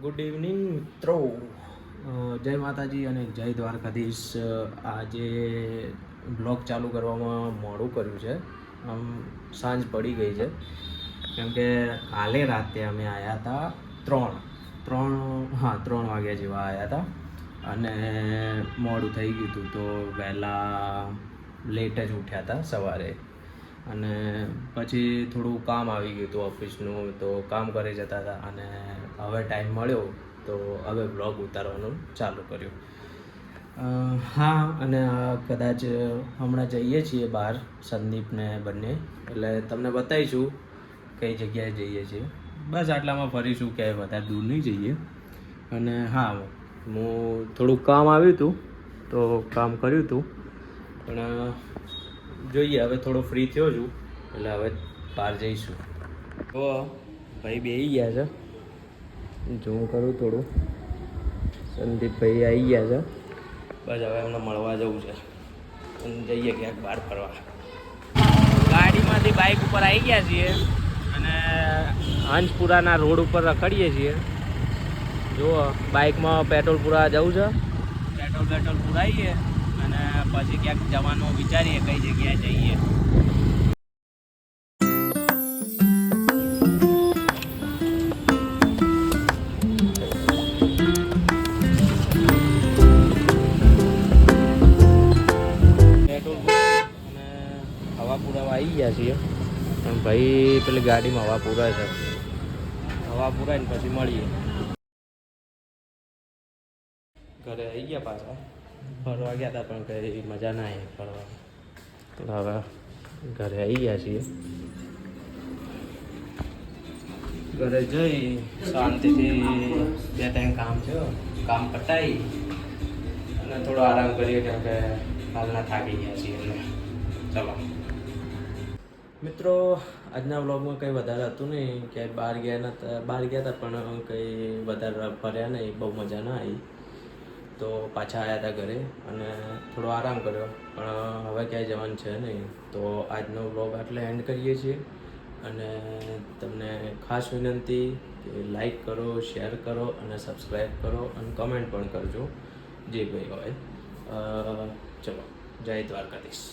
Good evening મિત્રો, જય માતાજી અને જય દ્વારકાધીશ. આજે બ્લોગ ચાલુ કરવામાં મોડું કર્યું છે, આમ સાંજ પડી ગઈ છે, કેમ કે કાલે રાતે અમે આવ્યા હતા ત્રણ વાગ્યા જેવા આવ્યા હતા અને મોડું થઈ ગયું હતું. તો વહેલા લેટ જ ઉઠ્યા હતા સવારે અને પછી થોડું કામ આવી ગયું હતું ઓફિસનું, તો કામ કરી જતા હતા અને હવે ટાઈમ મળ્યો તો હવે બ્લોગ ઉતારવાનું ચાલુ કર્યું. હા, અને કદાચ હમણાં જઈએ છીએ બહાર, સંદીપને બંને, એટલે તમને બતાવીશું કઈ જગ્યાએ જઈએ છીએ. બસ આટલામાં ફરીશું, ક્યાંય વધારે દૂર નહીં જઈએ. અને હા, હું થોડુંક કામ આવ્યું હતું તો કામ કર્યું હતું, પણ જોઈએ હવે થોડો ફ્રી થયો છું એટલે હવે બહાર જઈશું. તો ભાઈ બેસી ગયા છે, જો હું કરું થોડું. સંદીપભાઈ આવી ગયા છે, બસ હવે એમને મળવા જવું છે અને જઈએ ક્યાંક બહાર ફરવા. ગાડીમાંથી બાઇક ઉપર આવી ગયા છીએ અને હંસપુરાના રોડ ઉપર રખડીએ છીએ. જુઓ, બાઇકમાં પેટ્રોલ પૂરા જવું છે, પેટ્રોલ પૂરાવીએ અને પછી ક્યાંક જવાનું વિચારીએ કઈ જગ્યાએ જઈએ. હવા પુરાવા આવી ગયા છીએ પણ ભાઈ પેલી ગાડીમાં હવા પુરાય છે, હવા પુરાય ને પછી મળીએ. ઘરે આવી ગયા, પાછા ફરવા ગયા હતા પણ કંઈ મજા ના આવી ફરવા, તો હવે ઘરે આવી ગયા છીએ. ઘરે જઈ શાંતિથી 2-3 કામ છે, કામ પતાવી અને થોડો આરામ કરીએ, કેમ કે હાલના થાકી ગયા છીએ એટલે. ચલો મિત્રો, આજના વ્લોગમાં કંઈ વધારે હતું નહીં, ક્યાંય બહાર ગયા હતા પણ કંઈ વધારે ફર્યા નહીં, બહુ મજા ના આવી. તો પાછા આવ્યા હતા ઘરે અને થોડો આરામ કર્યો, પણ હવે ક્યાંય જવાનું છે નહીં. તો આજનો વ્લોગ આટલે એન્ડ કરીએ છીએ અને તમને ખાસ વિનંતી કે લાઈક કરો, શેર કરો અને સબસ્ક્રાઈબ કરો અને કમેન્ટ પણ કરજો જે ભાઈ હોય. ચલો, જય દ્વારકાધીશ.